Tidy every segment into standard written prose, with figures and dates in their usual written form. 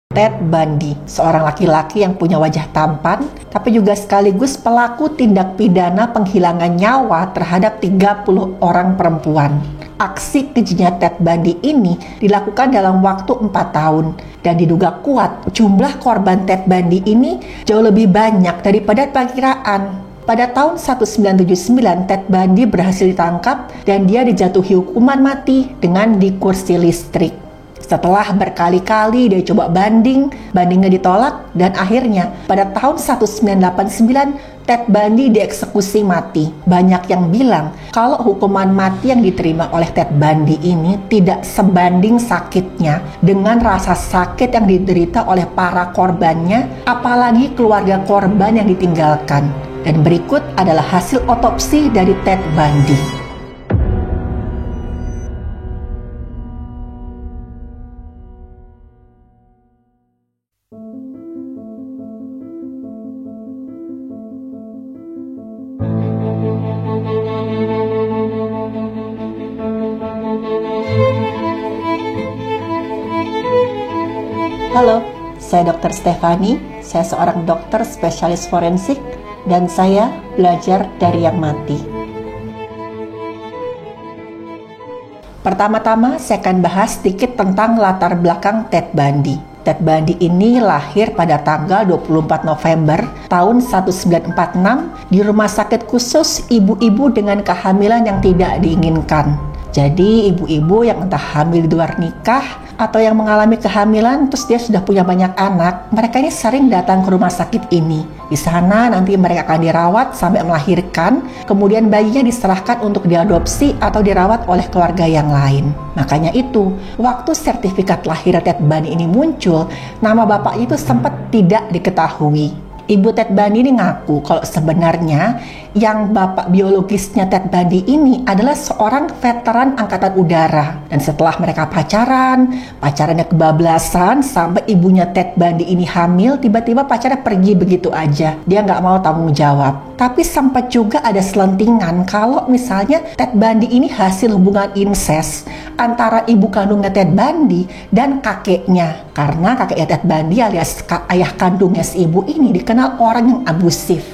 Ted Bundy, seorang laki-laki yang punya wajah tampan, tapi juga sekaligus pelaku tindak pidana penghilangan nyawa terhadap 30 orang perempuan. Aksi kejinya Ted Bundy ini dilakukan dalam waktu 4 tahun, dan diduga kuat jumlah korban Ted Bundy ini jauh lebih banyak daripada perkiraan. Pada tahun 1979, Ted Bundy berhasil ditangkap dan dia dijatuhi hukuman mati dengan dikursi listrik. Setelah berkali-kali dia coba bandingnya ditolak, dan akhirnya pada tahun 1989 Ted Bundy dieksekusi mati. Banyak yang bilang kalau hukuman mati yang diterima oleh Ted Bundy ini tidak sebanding sakitnya dengan rasa sakit yang diderita oleh para korbannya, apalagi keluarga korban yang ditinggalkan. Dan berikut adalah hasil otopsi dari Ted Bundy. Halo, saya Dr. Stefani. Saya seorang dokter spesialis forensik dan saya belajar dari yang mati. Pertama-tama saya akan bahas sedikit tentang latar belakang Ted Bundy. Ted Bundy ini lahir pada tanggal 24 November tahun 1946 di rumah sakit khusus ibu-ibu dengan kehamilan yang tidak diinginkan. Jadi ibu-ibu yang entah hamil di luar nikah atau yang mengalami kehamilan terus dia sudah punya banyak anak, mereka ini sering datang ke rumah sakit ini. Di sana nanti mereka akan dirawat sampai melahirkan, kemudian bayinya diserahkan untuk diadopsi atau dirawat oleh keluarga yang lain. Makanya itu, waktu sertifikat lahir Ted Bundy ini muncul, nama bapaknya itu sempat tidak diketahui. Ibu Ted Bundy ini ngaku kalau sebenarnya yang bapak biologisnya Ted Bundy ini adalah seorang veteran angkatan udara. Dan setelah mereka pacarannya kebablasan sampai ibunya Ted Bundy ini hamil, tiba-tiba pacarnya pergi begitu aja. Dia nggak mau tanggung jawab. Tapi sempat juga ada selentingan kalau misalnya Ted Bundy ini hasil hubungan inses antara ibu kandungnya Ted Bundy dan kakeknya. Karena kakeknya Ted Bundy alias ayah kandungnya si ibu ini dikenal orang yang abusif.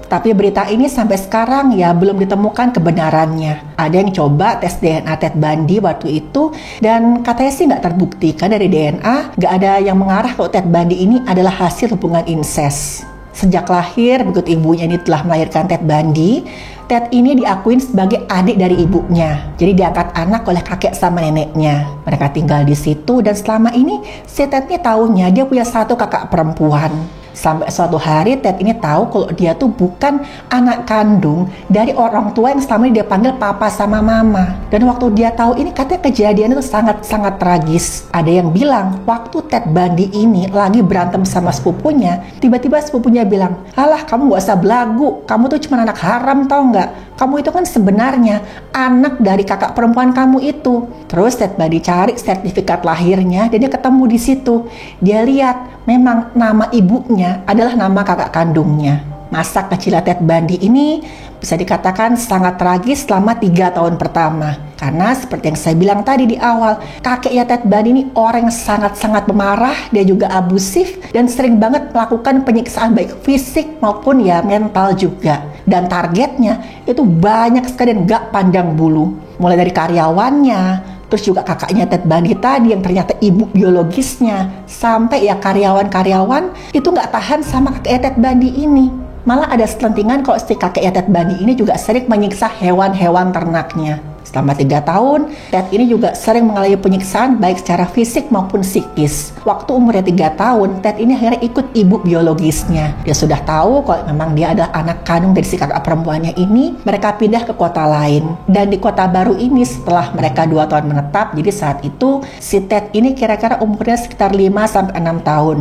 Tapi berita ini sampai sekarang ya belum ditemukan kebenarannya. Ada yang coba tes DNA Ted Bundy waktu itu dan katanya sih nggak terbuktikan dari DNA, nggak ada yang mengarah kalau Ted Bundy ini adalah hasil hubungan inses. Sejak lahir, begitu ibunya ini telah melahirkan Ted Bundy, Ted ini diakuin sebagai adik dari ibunya. Jadi diangkat anak oleh kakek sama neneknya. Mereka tinggal di situ dan selama ini si Ted ini taunya dia punya satu kakak perempuan. Sampai suatu hari Ted ini tahu kalau dia tuh bukan anak kandung dari orang tua yang selama ini dia panggil papa sama mama. Dan waktu dia tahu ini katanya kejadian itu sangat-sangat tragis. Ada yang bilang waktu Ted Bundy ini lagi berantem sama sepupunya, tiba-tiba sepupunya bilang, "Alah kamu gak usah belagu, kamu tuh cuma anak haram tau gak? Kamu itu kan sebenarnya anak dari kakak perempuan kamu itu." Terus Ted Bundy cari sertifikat lahirnya dan dia ketemu di situ. Dia lihat memang nama ibunya adalah nama kakak kandungnya. Masa kecil Ted Bundy ini bisa dikatakan sangat tragis selama 3 tahun pertama. Karena seperti yang saya bilang tadi di awal, kakeknya Ted Bundy ini orang yang sangat-sangat pemarah, dia juga abusif dan sering banget melakukan penyiksaan baik fisik maupun ya mental juga. Dan targetnya itu banyak sekali dan gak pandang bulu. Mulai dari karyawannya, terus juga kakaknya Ted Bundy tadi yang ternyata ibu biologisnya, sampai ya karyawan-karyawan itu nggak tahan sama kakeknya Ted Bundy ini. Malah ada selentingan kalau si kakeknya Ted Bundy ini juga sering menyiksa hewan-hewan ternaknya. Selama 3 tahun, Ted ini juga sering mengalami penyiksaan baik secara fisik maupun psikis. Waktu umurnya 3 tahun, Ted ini akhirnya ikut ibu biologisnya. Dia sudah tahu kalau memang dia adalah anak kandung dari si kakak perempuannya ini. Mereka pindah ke kota lain. Dan di kota baru ini setelah mereka 2 tahun menetap, jadi saat itu si Ted ini kira-kira umurnya sekitar 5-6 tahun.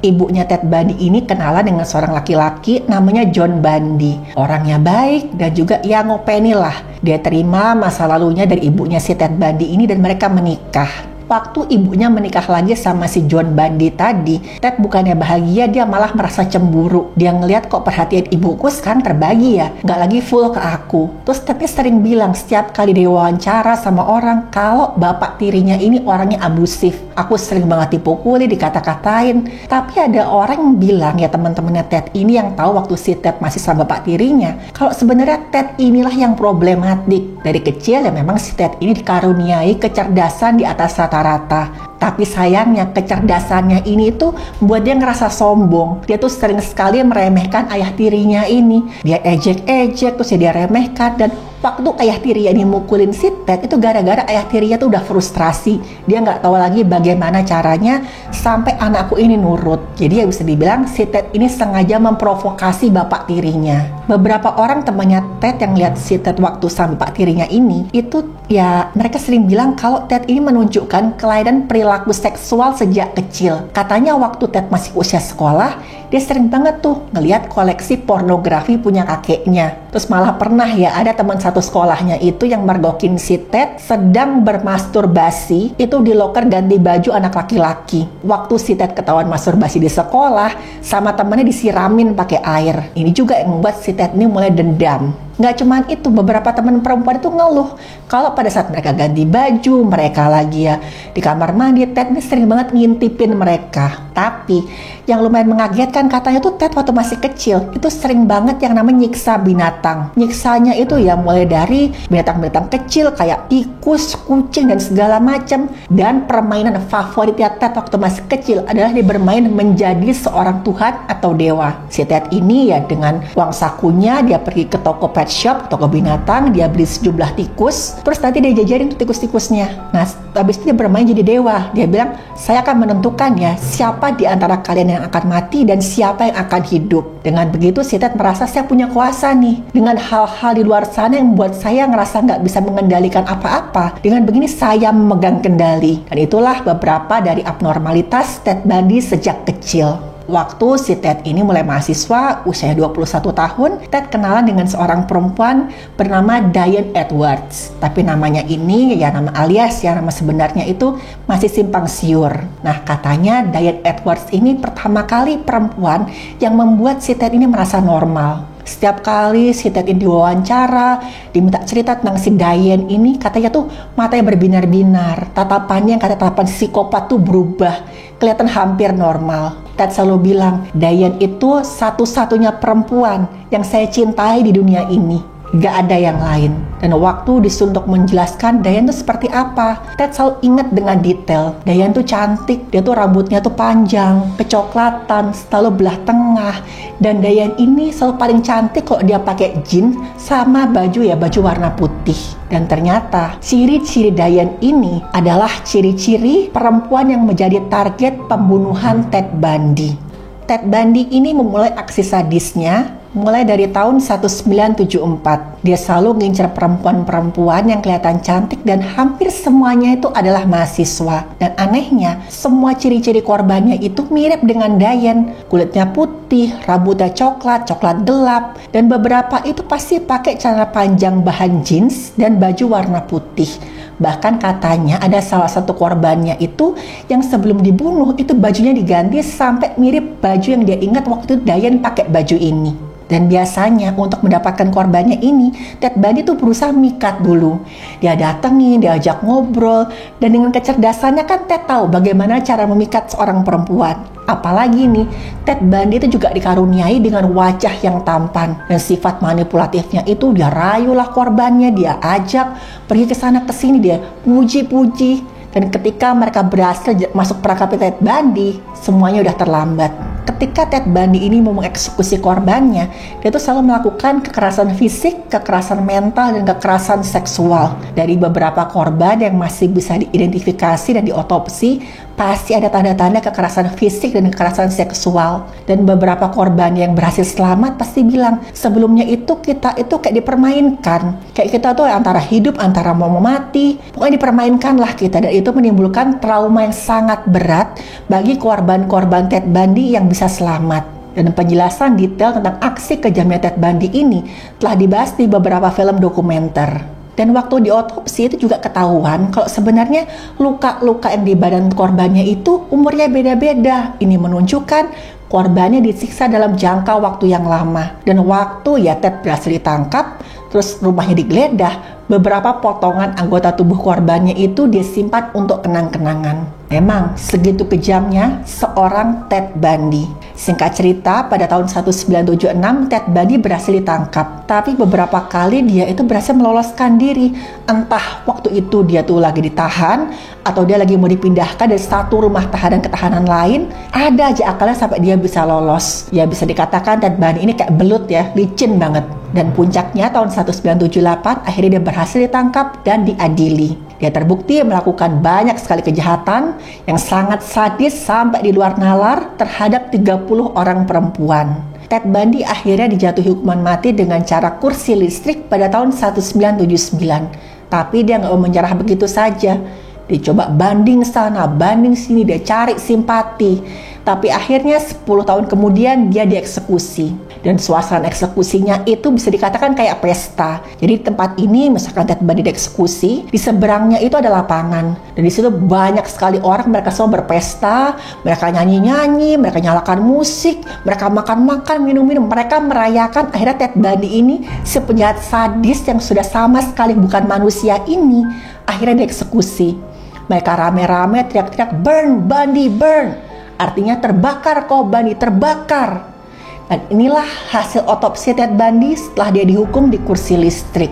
Ibunya Ted Bundy ini kenalan dengan seorang laki-laki namanya John Bundy. Orangnya baik dan juga ya ngopeni lah. Dia terima masa lalunya dari ibunya si Ted Bundy ini dan mereka menikah. Waktu ibunya menikah lagi sama si John Bundy tadi, Ted bukannya bahagia, dia malah merasa cemburu. Dia ngeliat kok perhatian ibuku sekarang terbagi ya, nggak lagi full ke aku. Terus Tednya sering bilang setiap kali dia wawancara sama orang kalau bapak tirinya ini orangnya abusif. Aku sering banget dipukuli, dikata-katain. Tapi ada orang yang bilang, ya teman-temannya Ted ini yang tahu waktu si Ted masih sama bapak tirinya, kalau sebenarnya Ted inilah yang problematik. Dari kecil ya memang si Ted ini dikaruniai kecerdasan di atas rata-rata. Tapi sayangnya kecerdasannya ini tuh membuat dia ngerasa sombong. Dia tuh sering sekali meremehkan ayah tirinya ini. Dia ejek-ejek, terus dia remehkan. Dan waktu ayah tirinya ini mukulin si Ted, itu gara-gara ayah tirinya tuh udah frustrasi. Dia nggak tahu lagi bagaimana caranya sampai anakku ini nurut. Jadi ya bisa dibilang si Ted ini sengaja memprovokasi bapak tirinya. Beberapa orang temannya Ted yang lihat si Ted waktu sama bapak tirinya ini, itu ya mereka sering bilang kalau Ted ini menunjukkan kelainan perilaku seksual sejak kecil. Katanya waktu Ted masih usia sekolah, dia sering banget tuh ngelihat koleksi pornografi punya kakeknya. Terus malah pernah ya ada teman satu sekolahnya itu yang mergokin si Ted sedang bermasturbasi itu di loker ganti baju anak laki-laki. Waktu si Ted ketahuan masturbasi di sekolah, sama temannya disiramin pakai air. Ini juga yang membuat si Ted ini mulai dendam. Nggak cuman itu, beberapa teman perempuan itu ngeluh kalau pada saat mereka ganti baju, mereka lagi ya di kamar mandi, Ted ini sering banget ngintipin mereka. Tapi yang lumayan mengagetkan katanya tuh Ted waktu masih kecil itu sering banget yang namanya nyiksa binatang. Nyiksanya itu ya mulai dari binatang-binatang kecil kayak tikus, kucing dan segala macam. Dan permainan favoritnya Ted waktu masih kecil adalah dia bermain menjadi seorang tuhan atau dewa. Si Ted ini ya dengan uang sakunya dia pergi ke toko pet shop, toko binatang, dia beli sejumlah tikus, terus nanti dia jajarin tuh tikus-tikusnya. Nah, habis itu dia bermain jadi dewa. Dia bilang, saya akan menentukan ya siapa di antara kalian yang akan mati dan siapa yang akan hidup. Dengan begitu si Ted merasa saya punya kuasa nih. Dengan hal-hal di luar sana yang membuat saya ngerasa nggak bisa mengendalikan apa-apa. Dengan begini saya memegang kendali. Dan itulah beberapa dari abnormalitas Ted Bundy sejak kecil. Waktu si Ted ini mulai mahasiswa, usianya 21 tahun, Ted kenalan dengan seorang perempuan bernama Diane Edwards. Tapi namanya ini ya nama alias ya, nama sebenarnya itu masih simpang siur. Nah katanya Diane Edwards ini pertama kali perempuan yang membuat si Ted ini merasa normal. Setiap kali si Ted ini diwawancara, diminta cerita tentang si Diane ini, katanya tuh matanya berbinar-binar, tatapannya yang kata tatapan psikopat tuh berubah, kelihatan hampir normal. Ted selalu bilang, Diane itu satu-satunya perempuan yang saya cintai di dunia ini. Gak ada yang lain. Dan waktu disuruh untuk menjelaskan Diane itu seperti apa, Ted selalu ingat dengan detail. Diane tuh cantik, dia tuh rambutnya tuh panjang, kecoklatan, selalu belah tengah. Dan Diane ini selalu paling cantik kalau dia pakai jeans sama baju warna putih. Dan ternyata ciri-ciri Diane ini adalah ciri-ciri perempuan yang menjadi target pembunuhan Ted Bundy. Ted Bundy ini memulai aksi sadisnya mulai dari tahun 1974. Dia selalu ngincer perempuan-perempuan yang kelihatan cantik dan hampir semuanya itu adalah mahasiswa. Dan anehnya, semua ciri-ciri korbannya itu mirip dengan Diane. Kulitnya putih, rambutnya coklat gelap, dan beberapa itu pasti pakai celana panjang bahan jeans dan baju warna putih. Bahkan katanya ada salah satu korbannya itu yang sebelum dibunuh itu bajunya diganti sampai mirip baju yang dia ingat waktu itu Diane pakai baju ini. Dan biasanya untuk mendapatkan korbannya ini, Ted Bundy tuh berusaha mikat dulu. Dia datengin, dia ajak ngobrol, dan dengan kecerdasannya kan Ted tahu bagaimana cara memikat seorang perempuan. Apalagi nih, Ted Bundy itu juga dikaruniai dengan wajah yang tampan. Dan sifat manipulatifnya itu dia rayulah korbannya, dia ajak pergi ke sana ke sini, dia puji-puji. Dan ketika mereka berhasil masuk perangkap Ted Bundy, semuanya udah terlambat. Ketika Ted Bundy ini mau mengeksekusi korbannya, dia tuh selalu melakukan kekerasan fisik, kekerasan mental, dan kekerasan seksual. Dari beberapa korban yang masih bisa diidentifikasi dan diotopsi, pasti ada tanda-tanda kekerasan fisik dan kekerasan seksual. Dan beberapa korban yang berhasil selamat pasti bilang, sebelumnya itu kita itu kayak dipermainkan. Kayak kita tuh antara hidup, antara mau mati. Pokoknya dipermainkan lah kita. Dan itu menimbulkan trauma yang sangat berat bagi korban-korban Ted Bundy yang bisa selamat. Dan penjelasan detail tentang aksi kejamnya Ted Bundy ini telah dibahas di beberapa film dokumenter. Dan waktu diotopsi itu juga ketahuan kalau sebenarnya luka-luka yang di badan korbannya itu umurnya beda-beda. Ini menunjukkan korbannya disiksa dalam jangka waktu yang lama. Dan waktu ya Ted berhasil ditangkap, terus rumahnya digeledah, beberapa potongan anggota tubuh korbannya itu disimpan untuk kenang-kenangan. Memang segitu kejamnya seorang Ted Bundy. Singkat cerita, pada tahun 1976 Ted Bundy berhasil ditangkap. Tapi beberapa kali dia itu berhasil meloloskan diri. Entah waktu itu dia tuh lagi ditahan atau dia lagi mau dipindahkan dari satu rumah tahanan ke tahanan lain. Ada aja akalnya sampai dia bisa lolos. Ya bisa dikatakan Ted Bundy ini kayak belut ya, licin banget. Dan puncaknya tahun 1978 akhirnya dia berhasil ditangkap dan diadili. Dia terbukti melakukan banyak sekali kejahatan yang sangat sadis sampai di luar nalar terhadap 30 orang perempuan. Ted Bundy akhirnya dijatuhi hukuman mati dengan cara kursi listrik pada tahun 1979. Tapi dia nggak mau menyerah begitu saja. Dia coba banding sana, banding sini, dia cari simpati. Tapi akhirnya 10 tahun kemudian dia dieksekusi. Dan suasana eksekusinya itu bisa dikatakan kayak pesta. Jadi di tempat ini misalkan Ted Bundy dieksekusi, di seberangnya itu ada lapangan. Dan di situ banyak sekali orang, mereka semua berpesta, mereka nyanyi-nyanyi, mereka nyalakan musik, mereka makan-makan, minum-minum, mereka merayakan akhirnya Ted Bundy ini si penjahat sadis yang sudah sama sekali bukan manusia ini akhirnya dieksekusi. Mereka rame-rame teriak-teriak burn Bundy burn. Artinya terbakar kau Bundy, terbakar. Dan inilah hasil otopsi Ted Bundy setelah dia dihukum di kursi listrik.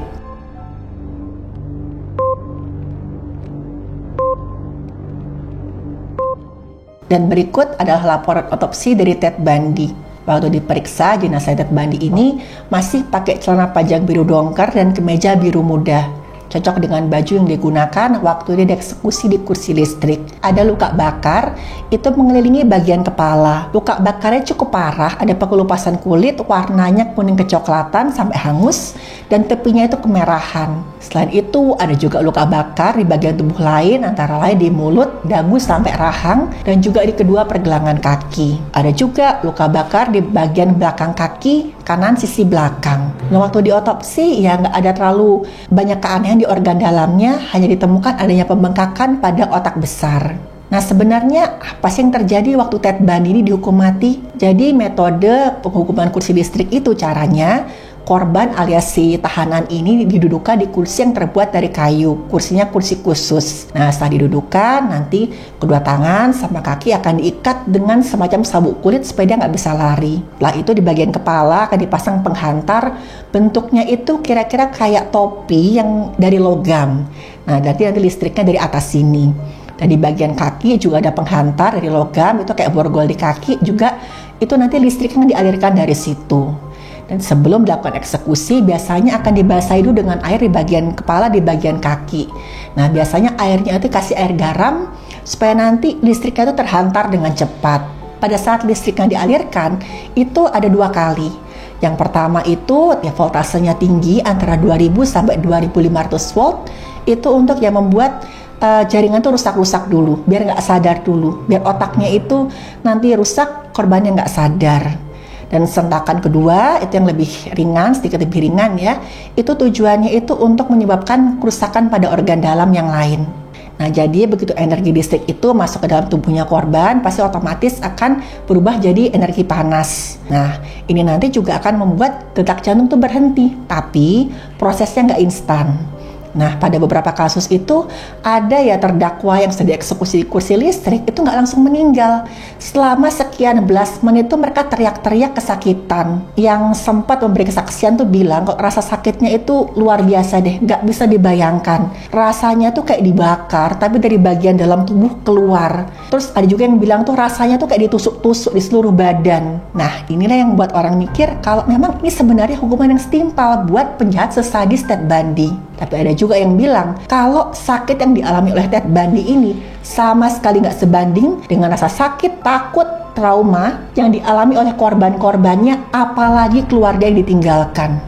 Dan berikut adalah laporan otopsi dari Ted Bundy. Waktu diperiksa, jenazah Ted Bundy ini masih pakai celana panjang biru dongker dan kemeja biru muda. Cocok dengan baju yang digunakan waktu dia dieksekusi di kursi listrik. Ada luka bakar, itu mengelilingi bagian kepala. Luka bakarnya cukup parah, ada pengelupasan kulit, warnanya kuning kecoklatan sampai hangus, dan tepinya itu kemerahan. Selain itu, ada juga luka bakar di bagian tubuh lain, antara lain di mulut, dagu sampai rahang, dan juga di kedua pergelangan kaki. Ada juga luka bakar di bagian belakang kaki, kanan sisi belakang. Nah, waktu diotopsi, ya nggak ada terlalu banyak keanehan di organ dalamnya, hanya ditemukan adanya pembengkakan pada otak besar. Nah, sebenarnya apa sih yang terjadi waktu Ted Bundy ini dihukum mati? Jadi metode penghukuman kursi listrik itu caranya korban alias si tahanan ini didudukan di kursi yang terbuat dari kayu. Kursinya kursi khusus. Nah, setelah didudukan, nanti kedua tangan sama kaki akan diikat dengan semacam sabuk kulit supaya dia nggak bisa lari. Setelah itu di bagian kepala akan dipasang penghantar. Bentuknya itu kira-kira kayak topi yang dari logam. Nah, nanti listriknya dari atas sini. Dan di bagian kaki juga ada penghantar dari logam, itu kayak borgol di kaki juga. Itu nanti listriknya dialirkan dari situ. Dan sebelum dilakukan eksekusi, biasanya akan dibasahi dulu dengan air di bagian kepala, di bagian kaki. Nah, biasanya airnya itu kasih air garam, supaya nanti listriknya itu terhantar dengan cepat. Pada saat listriknya dialirkan, itu ada 2 kali. Yang pertama itu, ya voltasenya tinggi, antara 2000 sampai 2500 volt, itu untuk yang membuat jaringan itu rusak-rusak dulu, biar nggak sadar dulu, biar otaknya itu nanti rusak, korbannya nggak sadar. Dan sentakan kedua itu yang lebih ringan, sedikit lebih ringan ya. Itu tujuannya itu untuk menyebabkan kerusakan pada organ dalam yang lain. Nah, jadi begitu energi listrik itu masuk ke dalam tubuhnya korban, pasti otomatis akan berubah jadi energi panas. Nah, ini nanti juga akan membuat detak jantung itu berhenti, tapi prosesnya nggak instan. Nah, pada beberapa kasus itu ada ya terdakwa yang sedang dieksekusi di kursi listrik itu nggak langsung meninggal. Selama sekian belas menit itu mereka teriak-teriak kesakitan. Yang sempat memberi kesaksian tuh bilang kok rasa sakitnya itu luar biasa deh, nggak bisa dibayangkan. Rasanya tuh kayak dibakar, tapi dari bagian dalam tubuh keluar. Terus ada juga yang bilang tuh rasanya tuh kayak ditusuk-tusuk di seluruh badan. Nah, inilah yang buat orang mikir kalau memang ini sebenarnya hukuman yang setimpal buat penjahat sesadis Ted Bundy. Tapi ada juga yang bilang kalau sakit yang dialami oleh Ted Bundy ini sama sekali nggak sebanding dengan rasa sakit, takut, trauma yang dialami oleh korban-korbannya, apalagi keluarga yang ditinggalkan.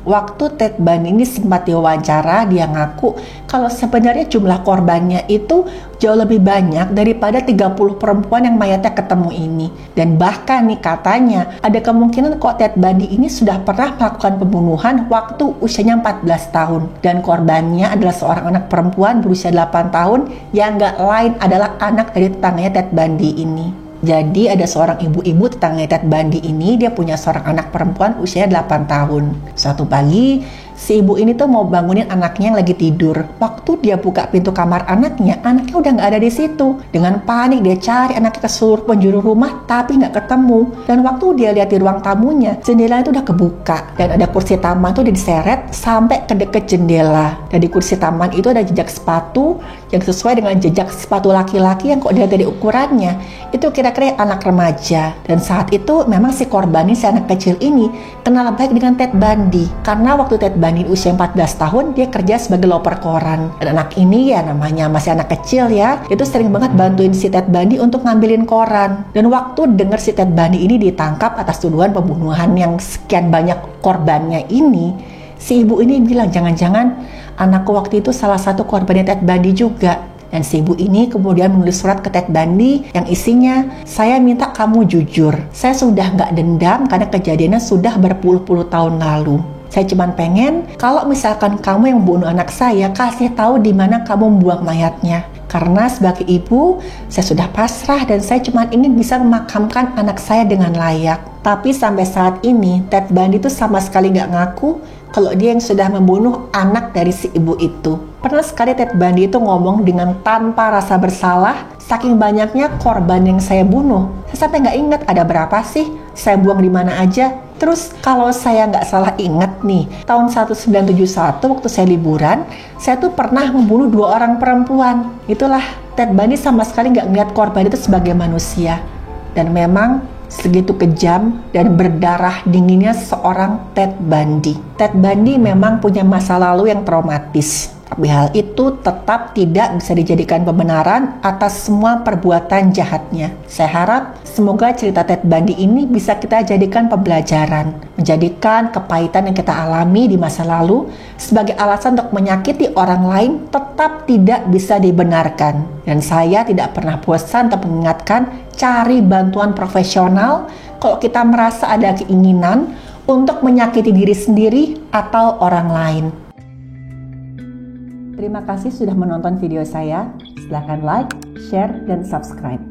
Waktu Ted Bundy ini sempat diwawancara, dia ngaku kalau sebenarnya jumlah korbannya itu jauh lebih banyak daripada 30 perempuan yang mayatnya ketemu ini. Dan bahkan nih katanya ada kemungkinan kok Ted Bundy ini sudah pernah melakukan pembunuhan waktu usianya 14 tahun. Dan korbannya adalah seorang anak perempuan berusia 8 tahun yang gak lain adalah anak dari tetangganya Ted Bundy ini. Jadi ada seorang ibu-ibu tetangga Ted Bundy ini, dia punya seorang anak perempuan usianya 8 tahun. Suatu pagi, si ibu ini tuh mau bangunin anaknya yang lagi tidur. Waktu dia buka pintu kamar anaknya udah nggak ada di situ. Dengan panik dia cari anaknya ke seluruh penjuru rumah, tapi nggak ketemu. Dan waktu dia lihat di ruang tamunya, jendela itu udah kebuka. Dan ada kursi taman tuh diseret sampai ke deket jendela. Dan di kursi taman itu ada jejak sepatu yang sesuai dengan jejak sepatu laki-laki yang kok dilihat dari ukurannya itu kira-kira anak remaja. Dan saat itu memang si korban ini, si anak kecil ini kenal baik dengan Ted Bundy karena waktu Ted Bundy usia 14 tahun dia kerja sebagai loper koran. Dan anak ini ya namanya masih anak kecil ya, itu sering banget bantuin si Ted Bundy untuk ngambilin koran. Dan waktu denger si Ted Bundy ini ditangkap atas tuduhan pembunuhan yang sekian banyak korbannya ini, si ibu ini bilang jangan-jangan anakku waktu itu salah satu korbannya Ted Bundy juga. Dan si ibu ini kemudian menulis surat ke Ted Bundy yang isinya, saya minta kamu jujur. Saya sudah nggak dendam karena kejadiannya sudah berpuluh-puluh tahun lalu. Saya cuma pengen kalau misalkan kamu yang membunuh anak saya, kasih tahu di mana kamu membuang mayatnya. Karena sebagai ibu, saya sudah pasrah dan saya cuma ingin bisa memakamkan anak saya dengan layak. Tapi sampai saat ini, Ted Bundy itu sama sekali nggak ngaku kalau dia yang sudah membunuh anak dari si ibu itu. Pernah sekali Ted Bundy itu ngomong dengan tanpa rasa bersalah, saking banyaknya korban yang saya bunuh, saya sampai nggak ingat ada berapa sih, saya buang di mana aja. Terus kalau saya nggak salah ingat nih, tahun 1971 waktu saya liburan, saya tuh pernah membunuh 2 orang perempuan. Itulah, Ted Bundy sama sekali nggak ngeliat korban itu sebagai manusia. Dan memang segitu kejam dan berdarah dinginnya seorang Ted Bundy. Ted Bundy memang punya masa lalu yang traumatis. Tapi hal itu tetap tidak bisa dijadikan pembenaran atas semua perbuatan jahatnya. Saya harap semoga cerita Ted Bundy ini bisa kita jadikan pembelajaran, menjadikan kepahitan yang kita alami di masa lalu sebagai alasan untuk menyakiti orang lain tetap tidak bisa dibenarkan. Dan saya tidak pernah bosan untuk mengingatkan, cari bantuan profesional kalau kita merasa ada keinginan untuk menyakiti diri sendiri atau orang lain. Terima kasih sudah menonton video saya. Silahkan like, share, dan subscribe.